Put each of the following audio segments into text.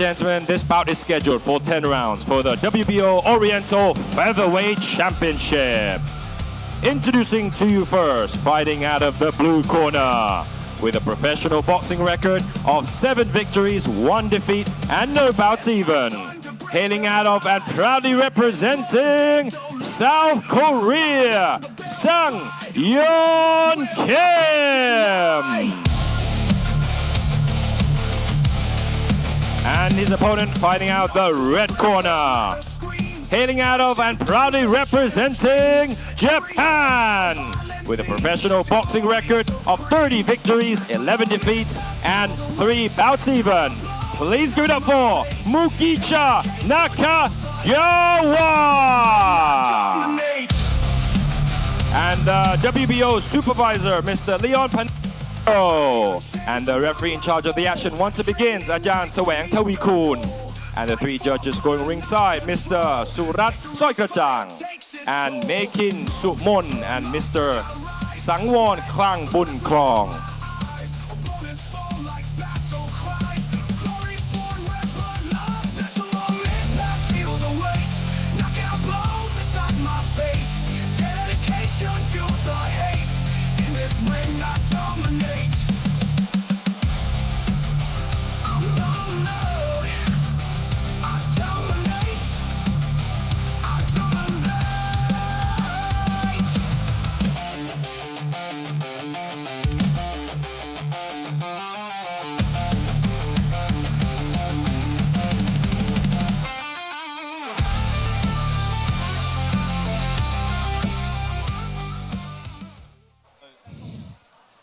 gentlemen, this bout is scheduled for 10 rounds for the WBO Oriental Featherweight Championship. Introducing to you first, fighting out of the blue corner, with a professional boxing record of 7 victories, 1 defeat, and no bouts even. Hailing out of and proudly representing South Korea, Sangyeon Kim. And his opponent fighting out the red corner, hailing out of and proudly representing Japan, with a professional boxing record of 30 victories, 11 defeats, and 3 bouts even. Please give it up for Mugicha Nakagawa. And WBO supervisor, Mr. Yeon. And the referee in charge of the action once it begins, Ajahn Sawang Tawikun. And the 3 judges going ringside, Mr. Surat Soikrachang, and Mekin Sumon, and Mr. Sangwon Klang Bun Krong.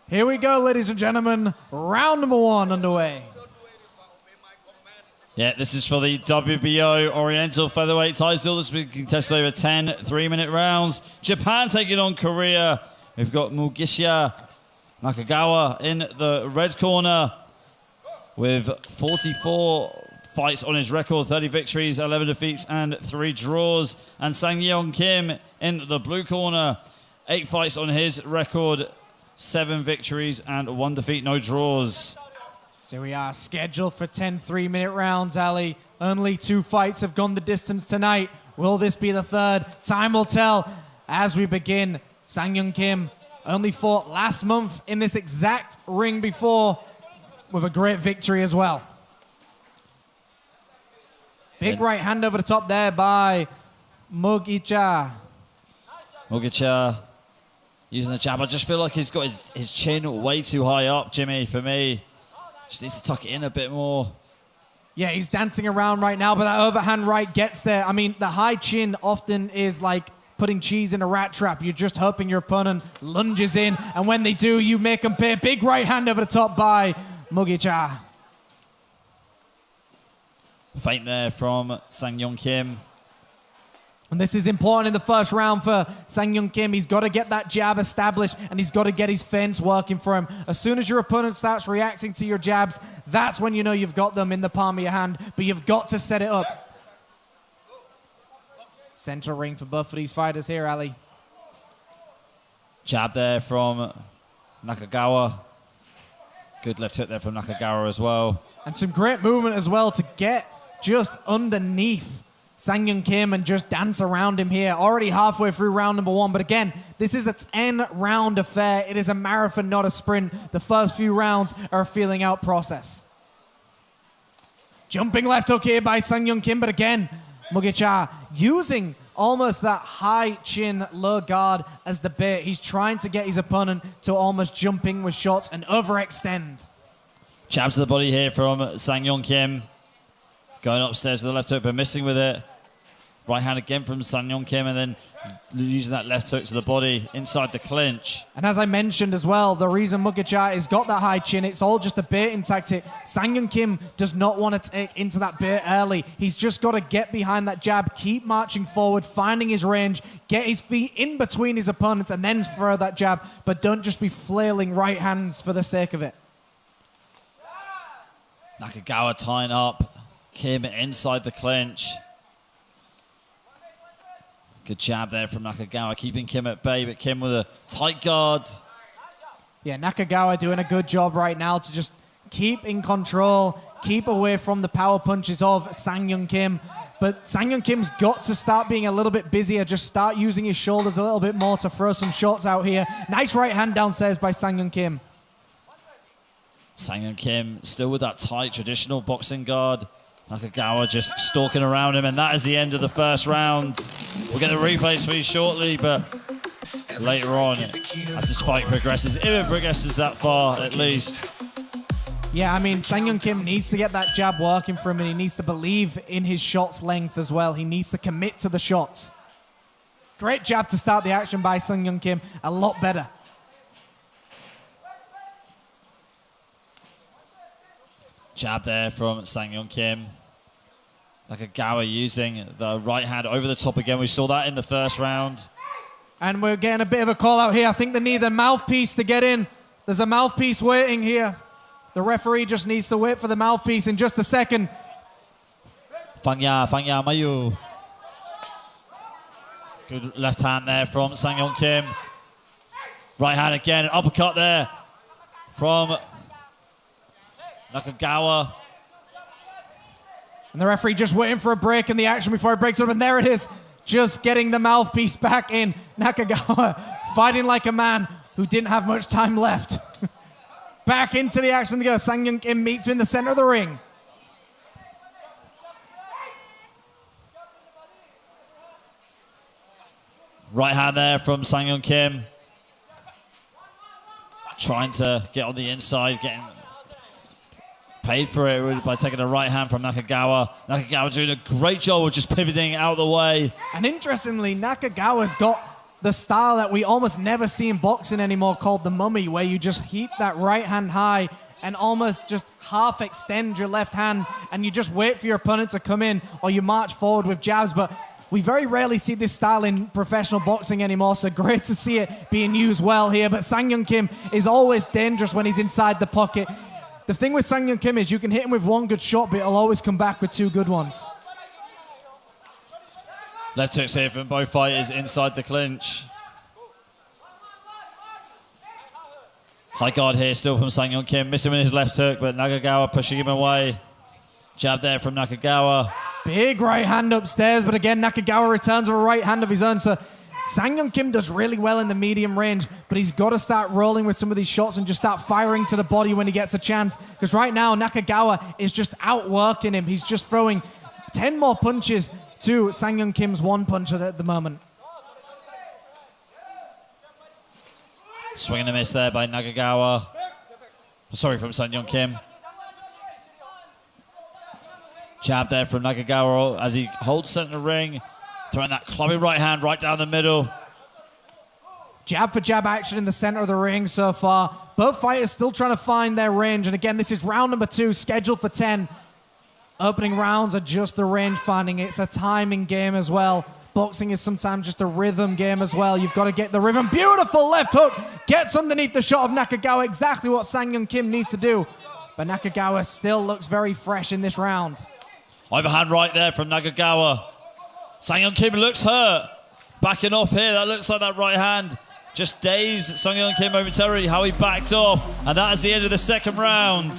Here we go, ladies and gentlemen. Round number 1 underway. Yeah, this is for the WBO Oriental Featherweight title. This will be contested over 10 3-minute rounds. Japan taking on Korea. We've got Mugicha Nakagawa in the red corner with 44 fights on his record, 30 victories, 11 defeats, and 3 draws. And Sangyeon Kim in the blue corner, 8 fights on his record, 7 victories and 1 defeat, no draws. So we are scheduled for 10 3-minute rounds, Ali. Only 2 fights have gone the distance tonight. Will this be the 3rd? Time will tell as we begin. Sangyeon Kim only fought last month in this exact ring before, with a great victory as well. Big right hand over the top there by Mugicha. Mugicha using the jab. I just feel like he's got his chin way too high up, Jimmy, for me. Just needs to tuck it in a bit more. Yeah, he's dancing around right now, but that overhand right gets there. I mean, the high chin often is like putting cheese in a rat trap. You're just hoping your opponent lunges in, and when they do, you make them pay. Big right hand over the top by Mugicha. Feint there from Sangyeon Kim. And this is important in the first round for Sangyeon Kim. He's got to get that jab established, and he's got to get his feints working for him. As soon as your opponent starts reacting to your jabs, that's when you know you've got them in the palm of your hand, but you've got to set it up. Center ring for both of these fighters here, Ali. Jab there from Nakagawa. Good left hook there from Nakagawa as well. And some great movement as well to get just underneath Sangyeon Kim and just dance around him here. Already halfway through round number 1, but again, this is a 10-round affair. It is a marathon, not a sprint. The first few rounds are a feeling out process. Jumping left hook here by Sangyeon Kim, but again, Mugicha using almost that high chin, low guard as the bait. He's trying to get his opponent to almost jump in with shots and overextend. Jabs to the body here from Sangyeon Kim. Going upstairs with the left hook, but missing with it. Right hand again from Sangyeon Kim, and then using that left hook to the body inside the clinch. And as I mentioned as well, the reason Mugicha has got that high chin, it's all just a baiting tactic. Sangyeon Kim does not want to take into that bait early. He's just got to get behind that jab, keep marching forward, finding his range, get his feet in between his opponents, and then throw that jab. But don't just be flailing right hands for the sake of it. Nakagawa tying up Kim inside the clinch. Good jab there from Nakagawa, keeping Kim at bay, but Kim with a tight guard. Yeah, Nakagawa doing a good job right now to just keep in control, keep away from the power punches of Sangyeon Kim. But Sangyeon Kim's got to start being a little bit busier, just start using his shoulders a little bit more to throw some shots out here. Nice right hand downstairs by Sangyeon Kim. Sangyeon Kim still with that tight traditional boxing guard. Nakagawa just stalking around him, and that is the end of the first round. We'll get the replays for you shortly, but later on, as this fight progresses, if it progresses that far at least. Yeah, I mean, Sangyeon Kim needs to get that jab working for him, and he needs to believe in his shot's length as well. He needs to commit to the shots. Great jab to start the action by Sangyeon Kim. A lot better. Jab there from Sangyeon Kim. Nakagawa using the right hand over the top again. We saw that in the first round. And we're getting a bit of a call out here. I think they need a mouthpiece to get in. There's a mouthpiece waiting here. The referee just needs to wait for the mouthpiece in just a second. Fangya Mayu. Good left hand there from Sangyeon Kim. Right hand again, an uppercut there from Nakagawa. And the referee just waiting for a break in the action before it breaks up. And there it is, just getting the mouthpiece back in. Nakagawa fighting like a man who didn't have much time left. Back into the action to go. Sangyeon Kim meets him in the center of the ring. Right hand there from Sangyeon Kim. Trying to get on the inside, getting paid for it by taking a right hand from Nakagawa. Nakagawa doing a great job of just pivoting out of the way. And interestingly, Nakagawa's got the style that we almost never see in boxing anymore, called the mummy, where you just heap that right hand high and almost just half extend your left hand, and you just wait for your opponent to come in, or you march forward with jabs. But we very rarely see this style in professional boxing anymore, so great to see it being used well here. But Sangyeon Kim is always dangerous when he's inside the pocket. The thing with Sangyeon Kim is you can hit him with one good shot, but he'll always come back with two good ones. Left hooks here from both fighters inside the clinch. High guard here still from Sangyeon Kim. Missing with his left hook, but Nakagawa pushing him away. Jab there from Nakagawa. Big right hand upstairs, but again, Nakagawa returns with a right hand of his own. So Sangyeon Kim does really well in the medium range, but he's got to start rolling with some of these shots and just start firing to the body when he gets a chance. Because right now, Nakagawa is just outworking him. He's just throwing 10 more punches to Sangyeon Kim's one puncher at the moment. Swing and a miss there by Nakagawa. Sorry, from Sangyeon Kim. Jab there from Nakagawa as he holds center ring, throwing that clubbing right hand right down the middle. Jab for jab action in the center of the ring so far. Both fighters still trying to find their range. And again, this is round number 2, scheduled for 10. Opening rounds are just the range finding. It's a timing game as well. Boxing is sometimes just a rhythm game as well. You've got to get the rhythm. Beautiful left hook. Gets underneath the shot of Nakagawa. Exactly what Sangyeon Kim needs to do. But Nakagawa still looks very fresh in this round. Overhand right there from Nakagawa. Sangyeon Kim looks hurt. Backing off here. That looks like that right hand just dazed Sangyeon Kim momentarily, how he backed off. And that is the end of the second round.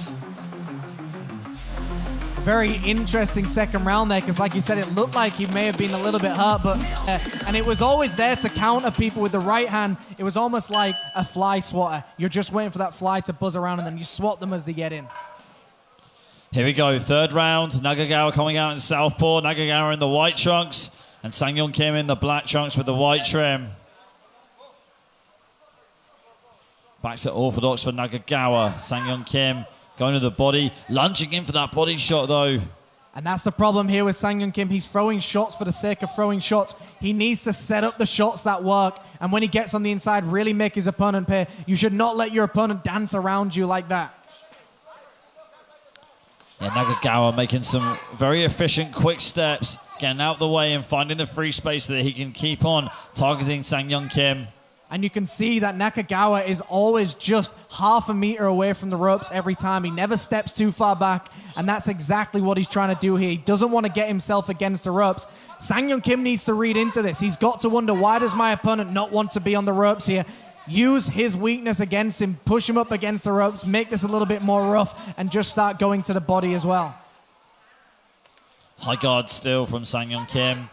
Very interesting second round there, because like you said, it looked like he may have been a little bit hurt, but and it was always there to counter people with the right hand. It was almost like a fly swatter. You're just waiting for that fly to buzz around and then you swat them as they get in. Here we go, third round. Nakagawa coming out in southpaw. Nakagawa in the white trunks and Sangyeon Kim in the black trunks with the white trim. Back to orthodox for Nakagawa. Sangyeon Kim going to the body, lunging in for that body shot though. And that's the problem here with Sangyeon Kim. He's throwing shots for the sake of throwing shots. He needs to set up the shots that work. And when he gets on the inside, really make his opponent pay. You should not let your opponent dance around you like that. Yeah, Nakagawa making some very efficient, quick steps, getting out the way and finding the free space so that he can keep on targeting Sangyeon Kim. And you can see that Nakagawa is always just half a meter away from the ropes every time. He never steps too far back, and that's exactly what he's trying to do here. He doesn't want to get himself against the ropes. Sangyeon Kim needs to read into this. He's got to wonder, why does my opponent not want to be on the ropes here? use his weakness against him, push him up against the ropes, make this a little bit more rough, and just start going to the body as well. High guard still from Sangyeon Kim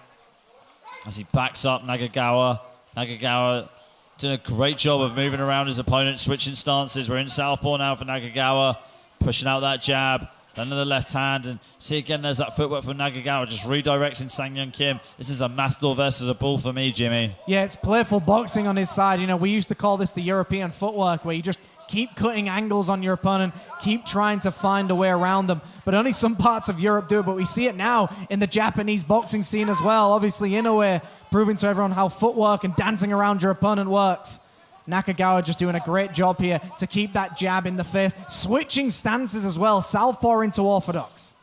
as he backs up Nakagawa. Nakagawa doing a great job of moving around his opponent, switching stances. We're in southpaw now for Nakagawa, pushing out that jab, then to the left hand, and see again there's that footwork from Nakagawa, just redirecting Sangyeon Kim. This is a matador versus a bull for me, Jimmy. Yeah, it's playful boxing on his side. You know, we used to call this the European footwork, where you just keep cutting angles on your opponent, keep trying to find a way around them. But only some parts of Europe do it, but we see it now in the Japanese boxing scene as well. Obviously, Inoue proving to everyone how footwork and dancing around your opponent works. Nakagawa just doing a great job here to keep that jab in the face, switching stances as well, southpaw into orthodox.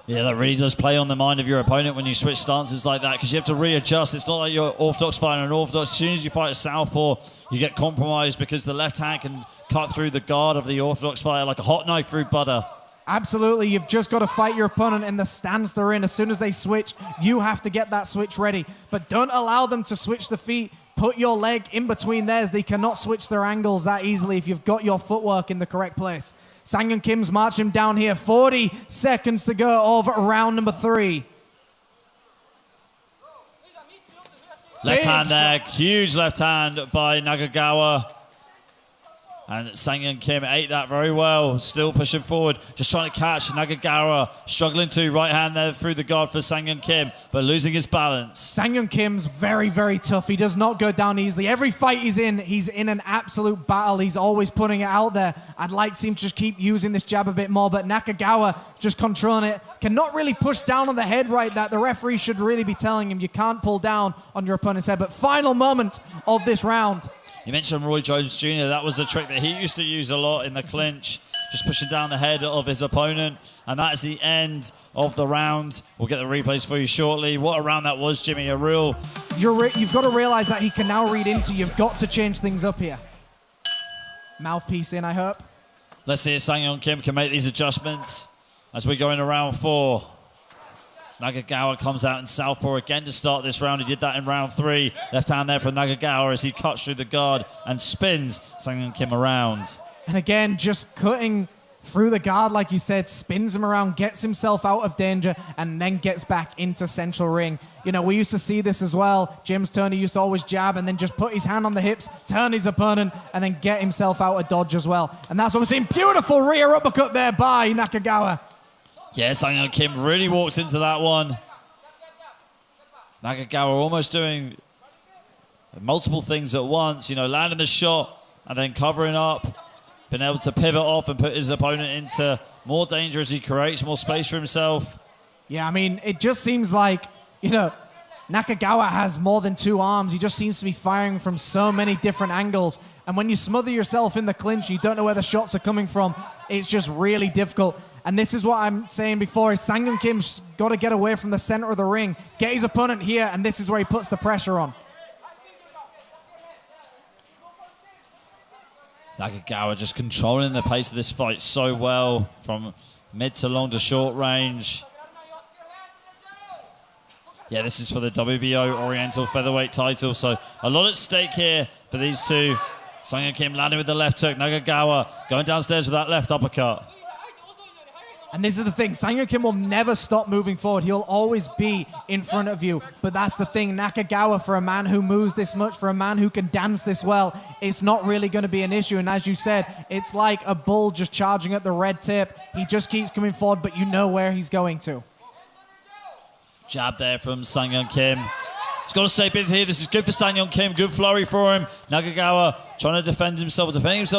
Yeah, that really does play on the mind of your opponent when you switch stances like that, because you have to readjust. It's not like you're orthodox fighting an orthodox. As soon as you fight a southpaw, you get compromised because the left hand can cut through the guard of the orthodox fighter like a hot knife through butter. Absolutely, you've just got to fight your opponent in the stance they're in. As soon as they switch, you have to get that switch ready. But don't allow them to switch the feet. Put your leg in between theirs. They cannot switch their angles that easily if you've got your footwork in the correct place. Sangyeon Kim's marching down here. 40 seconds to go of round number 3. Left hand there, huge left hand by Nakagawa. And Sangyeon Kim ate that very well, still pushing forward, just trying to catch Nakagawa, struggling to right hand there through the guard for Sangyeon Kim, but losing his balance. Sangyeon Kim's very, very tough. He does not go down easily. Every fight he's in an absolute battle. He's always putting it out there. I'd like to see him just keep using this jab a bit more, but Nakagawa just controlling it. Cannot really push down on the head right that the referee should really be telling him you can't pull down on your opponent's head. But final moment of this round. You mentioned Roy Jones Jr. That was the trick that he used to use a lot in the clinch, just pushing down the head of his opponent. And that is the end of the round. We'll get the replays for you shortly. What a round that was, Jimmy. A real... You've got to realize that he can now read into. You've got to change things up here. Mouthpiece in, I hope. Let's see if Sangyeon Kim can make these adjustments as we go into round 4. Nakagawa comes out in southpaw again to start this round. He did that in round 3. Left hand there for Nakagawa as he cuts through the guard and spins Sangyeon Kim around. And again, just cutting through the guard, like you said, spins him around, gets himself out of danger, and then gets back into central ring. You know, we used to see this as well. James Toney used to always jab and then just put his hand on the hips, turn his opponent, and then get himself out of dodge as well. And that's what we're seeing. Beautiful rear uppercut there by Nakagawa. Yeah, Sangyeon Kim really walked into that one. Nakagawa almost doing multiple things at once, you know, landing the shot and then covering up, been able to pivot off and put his opponent into more danger as he creates more space for himself. Yeah, I mean, it just seems like, you know, Nakagawa has more than 2 arms. He just seems to be firing from so many different angles. And when you smother yourself in the clinch, you don't know where the shots are coming from. It's just really difficult. And this is what I'm saying before, is Sangyeon Kim's got to get away from the center of the ring, get his opponent here, and this is where he puts the pressure on. Nakagawa just controlling the pace of this fight so well, from mid to long to short range. Yeah, this is for the WBO Oriental Featherweight title, so a lot at stake here for these two. Sangyeon Kim landing with the left hook, Nakagawa going downstairs with that left uppercut. And this is the thing, Sangyeon Kim will never stop moving forward. He'll always be in front of you. But that's the thing, Nakagawa, for a man who moves this much, for a man who can dance this well, it's not really going to be an issue. And as you said, it's like a bull just charging at the red tape. He just keeps coming forward, but you know where he's going to. Jab there from Sangyeon Kim. He's got to stay busy here. This is good for Sangyeon Kim. Good flurry for him. Nakagawa trying to defending himself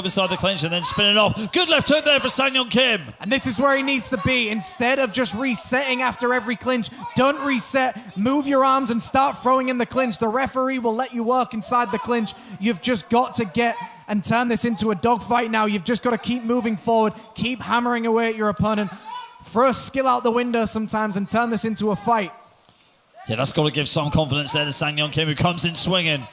inside the clinch and then spinning off. Good left hook there for Sangyeon Kim. And this is where he needs to be. Instead of just resetting after every clinch, don't reset. Move your arms and start throwing in the clinch. The referee will let you work inside the clinch. You've just got to get and turn this into a dogfight now. You've just got to keep moving forward. Keep hammering away at your opponent. Throw skill out the window sometimes and turn this into a fight. Yeah, that's got to give some confidence there to Sangyeon Kim, who comes in swinging.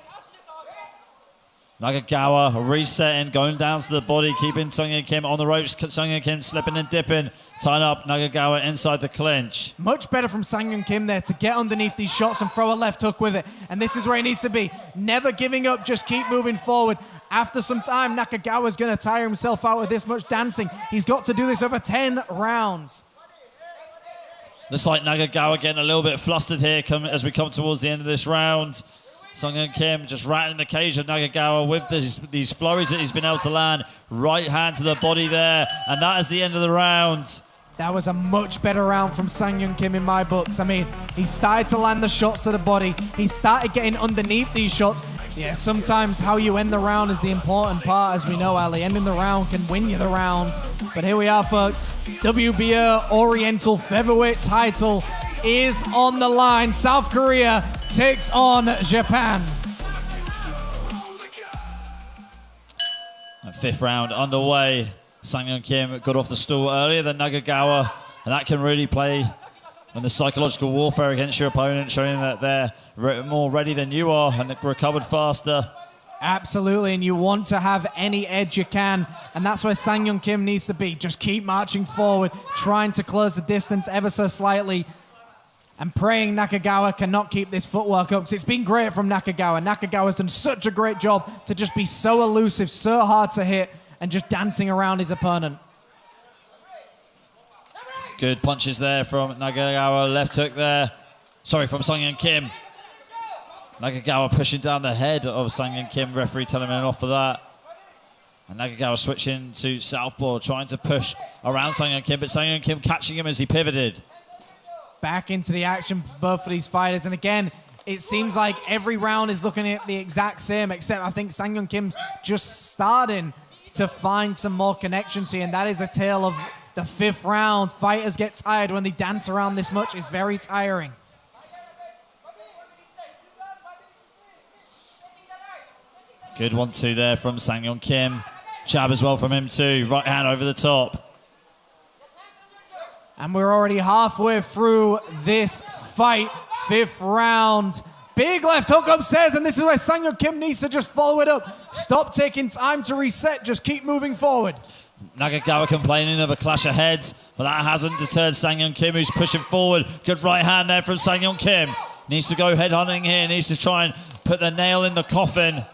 Nakagawa resetting, going down to the body, keeping Sangyeon Kim on the ropes. Sangyeon Kim slipping and dipping, tying up Nakagawa inside the clinch. Much better from Sangyeon Kim there to get underneath these shots and throw a left hook with it. And this is where he needs to be. Never giving up, just keep moving forward. After some time, Nakagawa's going to tire himself out with this much dancing. He's got to do this over 10 rounds. Looks like Nakagawa getting a little bit flustered here as we come towards the end of this round. Sangyeon Kim just rattling the cage of Nakagawa with these flurries that he's been able to land. Right hand to the body there, and that is the end of the round. That was a much better round from Sangyeon Kim in my books. I mean, he started to land the shots to the body. He started getting underneath these shots. Yeah, sometimes how you end the round is the important part, as we know, Ali. Ending the round can win you the round. But here we are, folks. WBO Oriental Featherweight title is on the line. South Korea takes on Japan. Fifth round underway. Sangyeon Kim got off the stool earlier than Nakagawa, and that can really play in the psychological warfare against your opponent, showing that they're more ready than you are and recovered faster. Absolutely, and you want to have any edge you can, and that's where Sangyeon Kim needs to be. Just keep marching forward, trying to close the distance ever so slightly, and praying Nakagawa cannot keep this footwork up, because it's been great from Nakagawa. Nakagawa's done such a great job to just be so elusive, so hard to hit, and just dancing around his opponent. Good punches there from Nakagawa. Left hook there. Sorry, from Sangyeon Kim. Nakagawa pushing down the head of Sangyeon Kim. Referee telling him off for that. And Nakagawa switching to southpaw, trying to push around Sangyeon Kim, but Sangyeon Kim catching him as he pivoted. Back into the action for both of these fighters. And again, it seems like every round is looking at the exact same, except I think Sangyeon Kim's just starting to find some more connections here, and that is a tale of the fifth round. Fighters get tired when they dance around this much. It's very tiring. Good 1-2 there from Sangyeon Kim. Jab as well from him too. Right hand over the top. And we're already halfway through this fight. Fifth round. Big left hook upstairs, and this is where Sangyeon Kim needs to just follow it up. Stop taking time to reset, just keep moving forward. Nakagawa complaining of a clash of heads, but that hasn't deterred Sangyeon Kim, who's pushing forward. Good right hand there from Sangyeon Kim. Needs to go headhunting here, needs to try and put the nail in the coffin.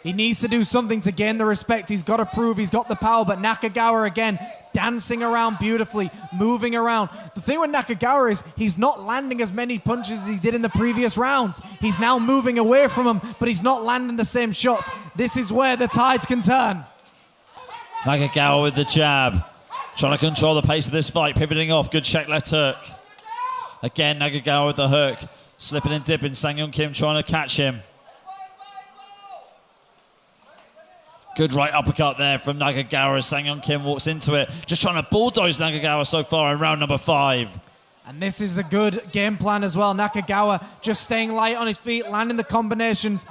He needs to do something to gain the respect. He's got to prove he's got the power, but Nakagawa again, dancing around beautifully, moving around. The thing with Nakagawa is he's not landing as many punches as he did in the previous rounds. He's now moving away from him, but he's not landing the same shots. This is where the tides can turn. Nakagawa with the jab, trying to control the pace of this fight, pivoting off. Good check left hook. Again, Nakagawa with the hook, slipping and dipping. Sangyeon Kim trying to catch him. Good right uppercut there from Nakagawa as Sangyeon Kim walks into it. Just trying to bulldoze Nakagawa so far in round number 5. And this is a good game plan as well. Nakagawa just staying light on his feet, landing the combinations,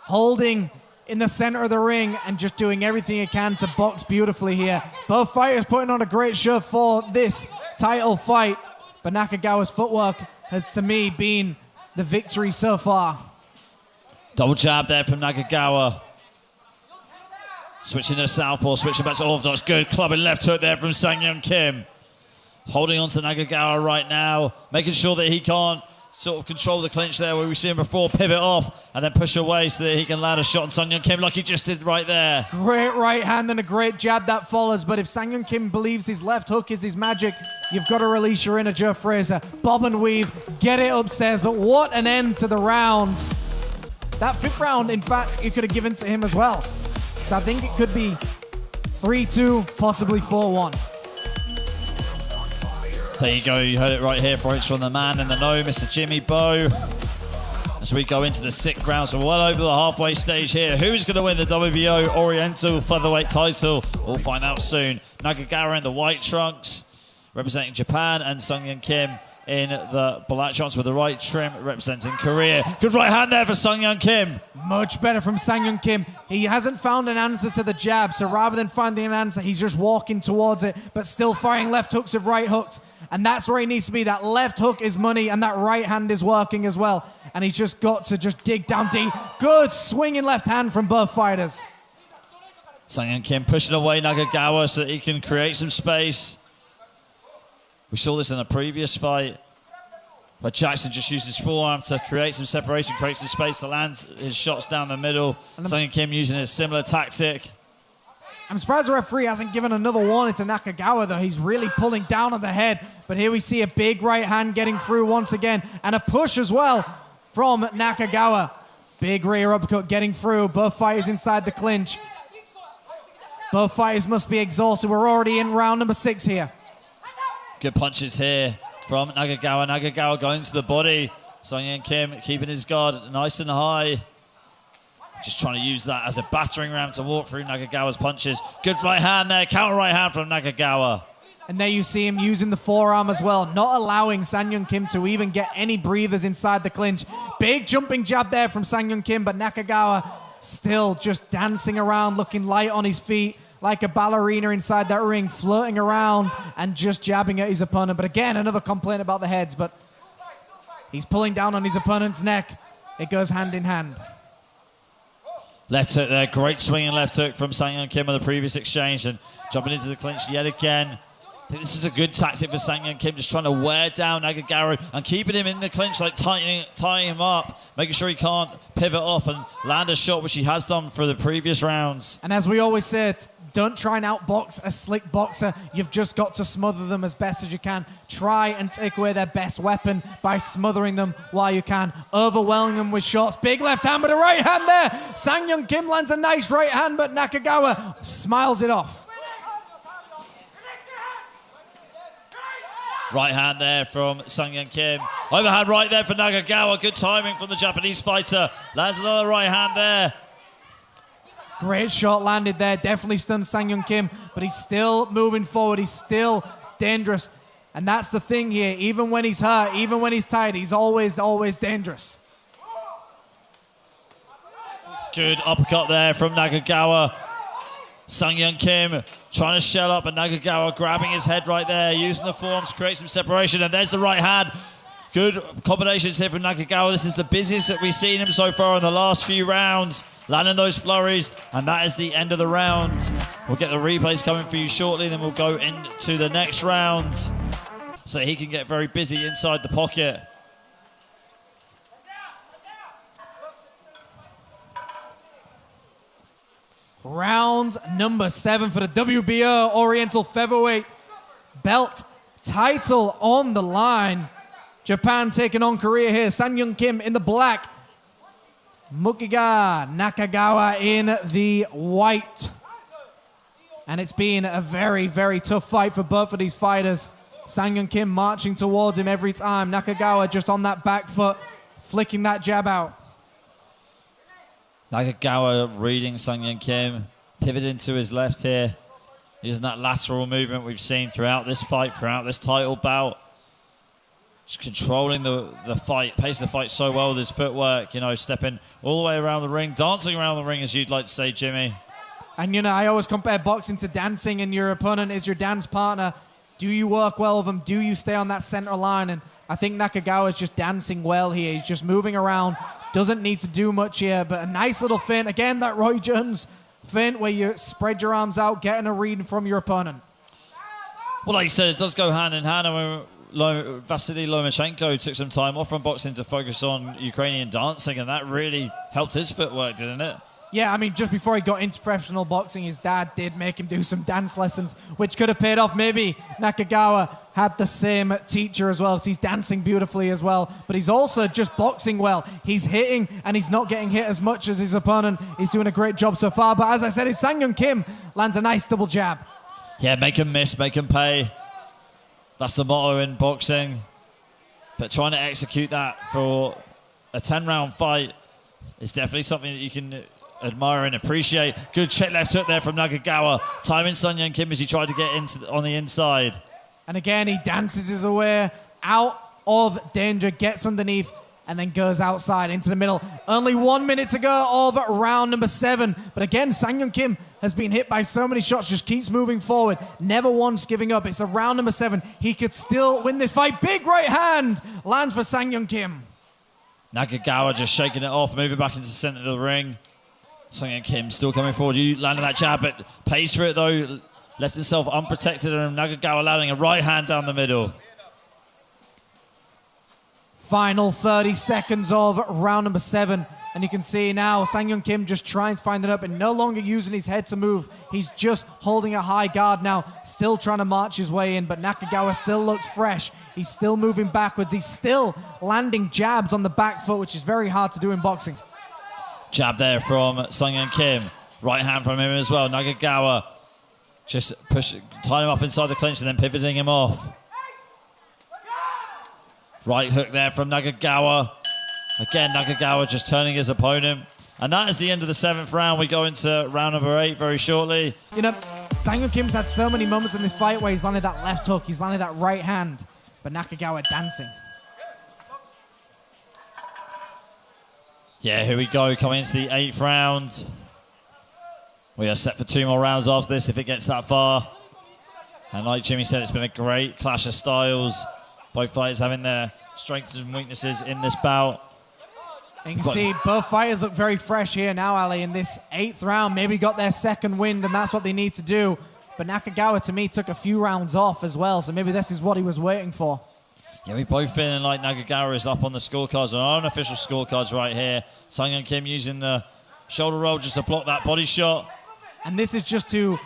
holding in the center of the ring, and just doing everything he can to box beautifully here. Both fighters putting on a great show for this title fight, but Nakagawa's footwork has, to me, been the victory so far. Double jab there from Nakagawa. Switching to southpaw, switching back to orthodox. Good clubbing left hook there from Sangyeon Kim. Holding on to Nakagawa right now, making sure that he can't sort of control the clinch there where we've seen him before, pivot off and then push away so that he can land a shot on Sangyeon Kim like he just did right there. Great right hand and a great jab that follows, but if Sangyeon Kim believes his left hook is his magic, you've got to release your inner Joe Frazier. Bob and weave, get it upstairs, but what an end to the round. That fifth round, in fact, you could have given to him as well. So I think it could be 3-2, possibly 4-1. There you go, you heard it right here, folks, from the man in the know, Mr. Jimmy Bowe. As we go into the 6th round, so well over the halfway stage here. Who's going to win the WBO Oriental Featherweight title? We'll find out soon. Nakagawa in the white trunks, representing Japan, and Sangyeon Kim in the black trunks with the right trim, representing Korea. Good right hand there for Sangyeon Kim. Much better from Sangyeon Kim. He hasn't found an answer to the jab, so rather than finding an answer, he's just walking towards it, but still firing left hooks of right hooks. And that's where he needs to be. That left hook is money, and that right hand is working as well. and he's just got to just dig down deep. Good swinging left hand from both fighters. Sangyeon Kim pushing away Nakagawa so that he can create some space. We saw this in a previous fight, where Jackson just used his forearm to create some separation, create some space to land his shots down the middle. Sangyeon Kim using a similar tactic. I'm surprised the referee hasn't given another warning to Nakagawa, though. He's really pulling down on the head. But here we see a big right hand getting through once again, and a push as well from Nakagawa. Big rear uppercut getting through. Both fighters inside the clinch. Both fighters must be exhausted. We're already in round number 6 here. Good punches here from Nakagawa. Nakagawa going to the body. Sangyeon Kim keeping his guard nice and high. Just trying to use that as a battering ram to walk through Nakagawa's punches. Good right hand there. Counter right hand from Nakagawa. And there you see him using the forearm as well, not allowing Sangyeon Kim to even get any breathers inside the clinch. Big jumping jab there from Sangyeon Kim, but Nakagawa still just dancing around, looking light on his feet, like a ballerina inside that ring, flirting around and just jabbing at his opponent. But again, another complaint about the heads, but he's pulling down on his opponent's neck. It goes hand in hand. Left hook there, great swinging left hook from Sangyeon Kim on the previous exchange, and jumping into the clinch yet again. I think this is a good tactic for Sangyeon Kim, just trying to wear down Nakagawa and keeping him in the clinch, like tying him up, making sure he can't pivot off and land a shot, which he has done for the previous rounds. And as we always say, don't try and outbox a slick boxer. You've just got to smother them as best as you can. Try and take away their best weapon by smothering them while you can. Overwhelming them with shots. Big left hand, but a right hand there. Sangyeon Kim lands a nice right hand, but Nakagawa smiles it off. Right hand there from Sangyeon Kim. Overhand right there for Nakagawa. Good timing from the Japanese fighter. Lands another right hand there. Great shot landed there. Definitely stunned Sangyeon Kim, but he's still moving forward. He's still dangerous. And that's the thing here. Even when he's hurt, even when he's tired, he's always, always dangerous. Good uppercut there from Nakagawa. Sangyeon Kim trying to shell up, and Nakagawa grabbing his head right there, using the forearms to create some separation. And there's the right hand. Good combinations here from Nakagawa. This is the busiest that we've seen him so far in the last few rounds. Landing those flurries, and that is the end of the round. We'll get the replays coming for you shortly, then we'll go into the next round so he can get very busy inside the pocket. Round number 7 for the WBO Oriental Featherweight belt title on the line. Japan taking on Korea here. Sangyeon Kim in the black. Mugicha Nakagawa in the white. And it's been a very, very tough fight for both of these fighters. Sangyeon Kim marching towards him every time. Nakagawa just on that back foot, flicking that jab out. Nakagawa reading Sangyeon Kim, pivoting to his left here. Using that lateral movement we've seen throughout this fight, throughout this title bout. Just controlling the fight, pacing the fight so well with his footwork, you know, stepping all the way around the ring, dancing around the ring, as you'd like to say, Jimmy. And, you know, I always compare boxing to dancing, and your opponent is your dance partner. Do you work well with them? Do you stay on that center line? And I think Nakagawa is just dancing well here. He's just moving around, doesn't need to do much here, but a nice little feint. Again, that Roy Jones feint where you spread your arms out, getting a read from your opponent. Well, like you said, it does go hand in hand. I mean, Vasily Lomachenko took some time off from boxing to focus on Ukrainian dancing, and that really helped his footwork, didn't it? Yeah, I mean, just before he got into professional boxing, his dad did make him do some dance lessons, which could have paid off. Maybe Nakagawa had the same teacher as well, so he's dancing beautifully as well, but he's also just boxing well. He's hitting, and he's not getting hit as much as his opponent. He's doing a great job so far, but as I said, it's Sangyeon Kim lands a nice double jab. Yeah, make him miss, make him pay. That's the motto in boxing. But trying to execute that for a 10-round fight is definitely something that you can admire and appreciate. Good check left hook there from Nakagawa. Timing Sangyeon Kim as he tried to get on the inside. And again, he dances his way out of danger, gets underneath, and then goes outside into the middle. Only 1 minute to go of round number 7. But again, Sangyeon Kim has been hit by so many shots, just keeps moving forward, never once giving up. It's a round number 7. He could still win this fight. Big right hand lands for Sangyeon Kim. Nakagawa just shaking it off, moving back into the center of the ring. Sangyeon Kim still coming forward. You landed that jab, but pays for it though. Left himself unprotected, and Nakagawa landing a right hand down the middle. Final 30 seconds of round number 7. And you can see now Sangyeon Kim just trying to find it up and no longer using his head to move. He's just holding a high guard now, still trying to march his way in, but Nakagawa still looks fresh. He's still moving backwards. He's still landing jabs on the back foot, which is very hard to do in boxing. Jab there from Sangyeon Kim. Right hand from him as well. Nakagawa just tying him up inside the clinch and then pivoting him off. Right hook there from Nakagawa. Again, Nakagawa just turning his opponent. And that is the end of the 7th round. We go into round number 8 very shortly. You know, Sangyeon Kim's had so many moments in this fight where he's landed that left hook, he's landed that right hand, but Nakagawa dancing. Yeah, here we go, coming into the 8th round. We are set for 2 more rounds after this if it gets that far. And like Jimmy said, it's been a great clash of styles. Both fighters having their strengths and weaknesses in this bout. You can see both fighters look very fresh here now, Ali, in this 8th round. Maybe got their second wind, and that's what they need to do. But Nakagawa, to me, took a few rounds off as well, so maybe this is what he was waiting for. Yeah, we both feeling like Nakagawa is up on the scorecards, on our unofficial scorecards right here. Sangyeon Kim using the shoulder roll just to block that body shot. And this is just to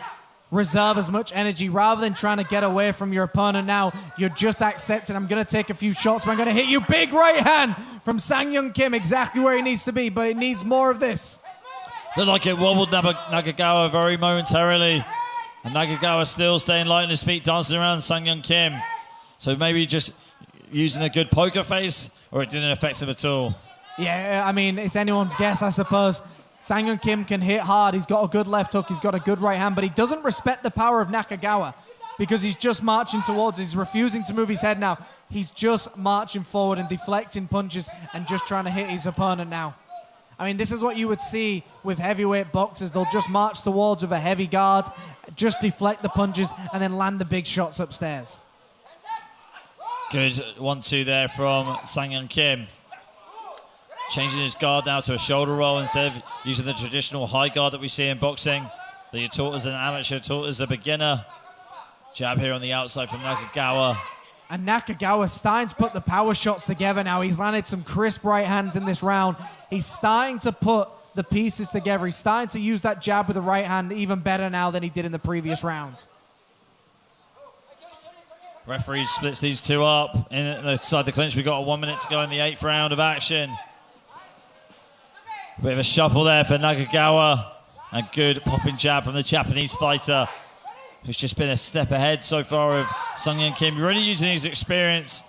reserve as much energy rather than trying to get away from your opponent now. You're just accepting, I'm going to take a few shots, but I'm going to hit you. Big right hand from Sangyeon Kim, exactly where he needs to be, but it needs more of this. Looked like it wobbled Nakagawa very momentarily. And Nakagawa still staying light on his feet, dancing around Sangyeon Kim. So maybe just using a good poker face, or it didn't affect him at all. Yeah, I mean, it's anyone's guess, I suppose. Sangyeon Kim can hit hard. He's got a good left hook. He's got a good right hand, but he doesn't respect the power of Nakagawa because he's just marching towards. He's refusing to move his head now. He's just marching forward and deflecting punches and just trying to hit his opponent now. I mean, this is what you would see with heavyweight boxers. They'll just march towards with a heavy guard, just deflect the punches, and then land the big shots upstairs. Good 1-2 there from Sangyeon Kim. Changing his guard now to a shoulder roll instead of using the traditional high guard that we see in boxing that you're taught as an amateur, taught as a beginner. Jab here on the outside from Nakagawa. And Nakagawa starting to put the power shots together now. He's landed some crisp right hands in this round. He's starting to put the pieces together. He's starting to use that jab with the right hand even better now than he did in the previous rounds. Referee splits these two up inside the clinch. We've got 1 minute to go in the 8th round of action. Bit of a shuffle there for Nakagawa. And good popping jab from the Japanese fighter, who's just been a step ahead so far of Sangyeon Kim. Really using his experience.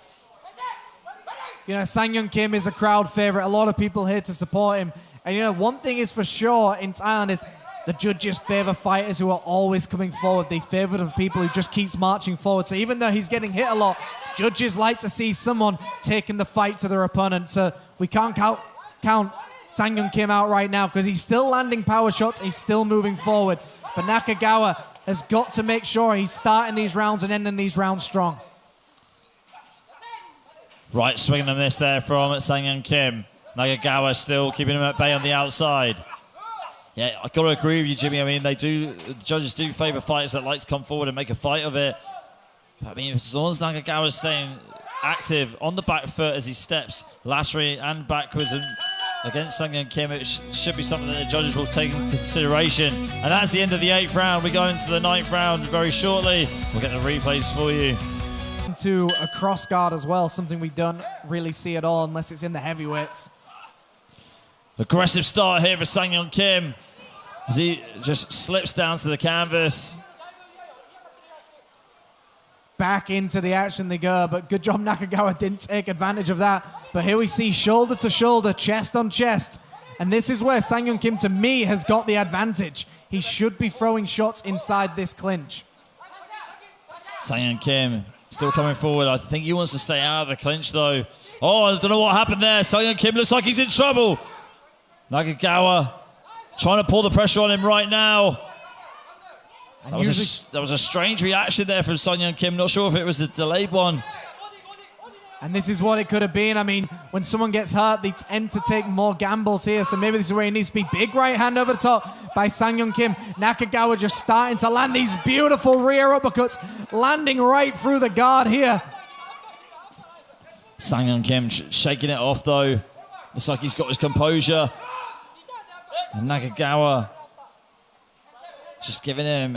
You know, Sangyeon Kim is a crowd favorite. A lot of people here to support him. And, you know, one thing is for sure in Thailand is the judges favor fighters who are always coming forward. They favor the people who just keeps marching forward. So even though he's getting hit a lot, judges like to see someone taking the fight to their opponent. So we can't count Sangyeon Kim out right now because he's still landing power shots. He's still moving forward. But Nakagawa has got to make sure he's starting these rounds and ending these rounds strong. Right swing and a miss there from Sangyeon Kim. Nakagawa still keeping him at bay on the outside. Yeah, I've got to agree with you, Jimmy. I mean, the judges do favor fighters that like to come forward and make a fight of it. But, I mean, as long as Nakagawa's staying active on the back foot as he steps laterally and backwards and against Sangyeon Kim, it should be something that the judges will take into consideration. And that's the end of the 8th round. We go into the 9th round very shortly. We'll get the replays for you. To a cross guard as well, something we don't really see at all unless it's in the heavyweights. Aggressive start here for Sangyeon Kim as he just slips down to the canvas. Back into the action they go, but good job Nakagawa didn't take advantage of that. But here we see shoulder to shoulder, chest on chest. And this is where Sangyeon Kim, to me, has got the advantage. He should be throwing shots inside this clinch. Sangyeon Kim still coming forward. I think he wants to stay out of the clinch, though. Oh, I don't know what happened there. Sangyeon Kim looks like he's in trouble. Nakagawa trying to pull the pressure on him right now. That was a strange reaction there from Sangyeon Kim. Not sure if it was a delayed one. And this is what it could have been. I mean, when someone gets hurt, they tend to take more gambles here. So maybe this is where he needs to be. Big right hand over the top by Sangyeon Kim. Nakagawa just starting to land these beautiful rear uppercuts, landing right through the guard here. Sangyeon Kim shaking it off, though. Looks like he's got his composure. And Nakagawa just giving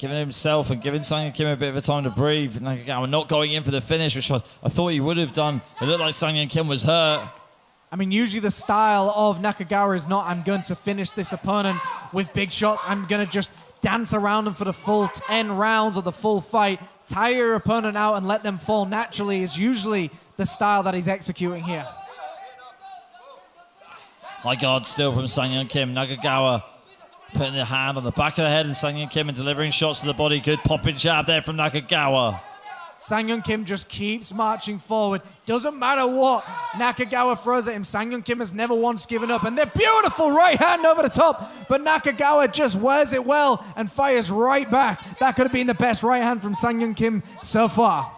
himself and giving Sangyeon Kim a bit of a time to breathe. Nakagawa not going in for the finish, which I thought he would have done. It looked like Sangyeon Kim was hurt. I mean, usually the style of Nakagawa is not, I'm going to finish this opponent with big shots. I'm going to just dance around them for the full 10 rounds or the full fight. Tire your opponent out and let them fall naturally is usually the style that he's executing here. High guard still from Sangyeon Kim. Nakagawa putting the hand on the back of the head and Sangyeon Kim and delivering shots to the body. Good popping jab there from Nakagawa. Sangyeon Kim just keeps marching forward. Doesn't matter what Nakagawa throws at him. Sangyeon Kim has never once given up. And their beautiful right hand over the top. But Nakagawa just wears it well and fires right back. That could have been the best right hand from Sangyeon Kim so far.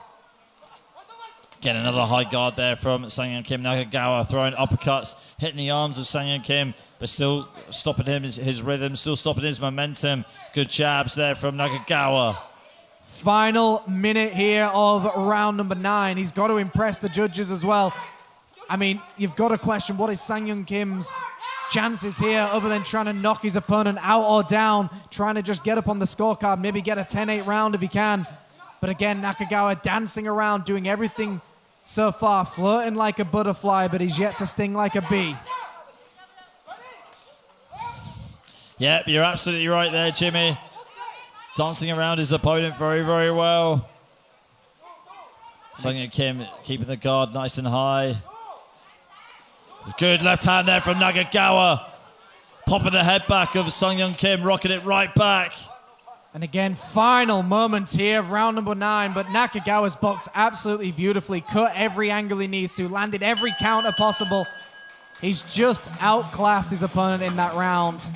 Get another high guard there from Sangyeon Kim. Nakagawa throwing uppercuts, hitting the arms of Sangyeon Kim, but still stopping him, his rhythm, still stopping his momentum. Good jabs there from Nakagawa. Final minute here of round number 9. He's got to impress the judges as well. I mean, you've got to question what is Sangyeon Kim's chances here other than trying to knock his opponent out or down, trying to just get up on the scorecard, maybe get a 10-8 round if he can. But again, Nakagawa dancing around, doing everything so far, flirting like a butterfly, but he's yet to sting like a bee. Yep, you're absolutely right there, Jimmy. Dancing around his opponent very, very well. Sangyeon Kim keeping the guard nice and high. Good left hand there from Nakagawa. Popping the head back of Sangyeon Kim, rocking it right back. And again, final moments here of round number 9, but Nakagawa's boxed absolutely beautifully, cut every angle he needs to, landed every counter possible. He's just outclassed his opponent in that round.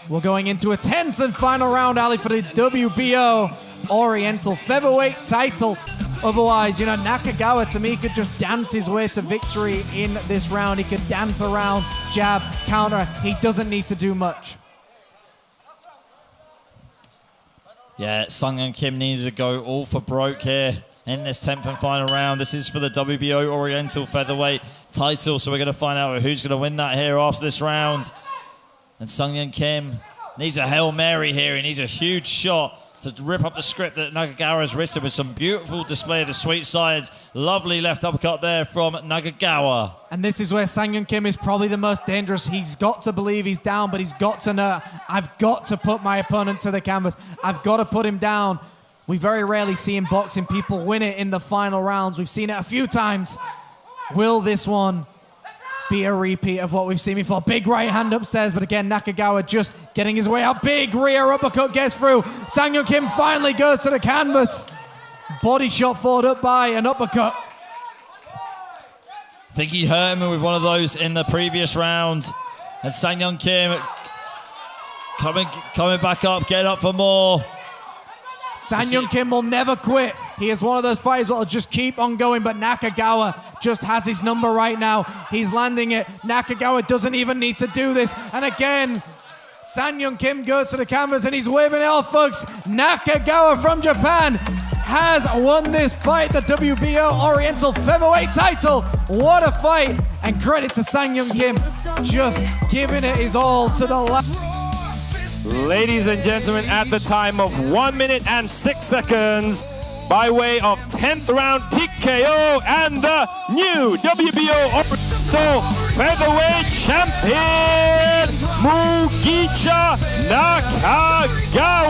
We're going into a 10th and final round, Ali, for the WBO Oriental Featherweight title. Otherwise, you know, Nakagawa, to me, could just dance his way to victory in this round. He could dance around, jab, counter. He doesn't need to do much. Yeah, Sangyeon Kim needed to go all for broke here in this 10th and final round. This is for the WBO Oriental Featherweight title, so we're going to find out who's going to win that here after this round. And Sangyeon Kim needs a Hail Mary here. He needs a huge shot to rip up the script that Nakagawa has written with some beautiful display of the sweet sides. Lovely left uppercut there from Nakagawa. And this is where Sangyeon Kim is probably the most dangerous. He's got to believe he's down, but he's got to know, I've got to put my opponent to the canvas. I've got to put him down. We very rarely see in boxing people win it in the final rounds. We've seen it a few times. Will this one be a repeat of what we've seen before? Big right hand upstairs, but again, Nakagawa just getting his way out. Big rear uppercut gets through. Sangyeon Kim finally goes to the canvas. Body shot followed up by an uppercut. I think he hurt him with one of those in the previous round. And Sangyeon Kim coming back up, getting up for more. Sangyeon Kim will never quit. He is one of those fighters that will just keep on going, but Nakagawa just has his number right now. He's landing it. Nakagawa doesn't even need to do this. And again, Sangyeon Kim goes to the canvas and he's waving it off, folks. Nakagawa from Japan has won this fight, the WBO Oriental Featherweight title. What a fight. And credit to Sangyeon Kim, just giving it his all to the last. Ladies and gentlemen, at the time of 1 minute and 6 seconds, by way of 10th round TKO and the new WBO Oriental Featherweight Champion, Mugicha Nakagawa.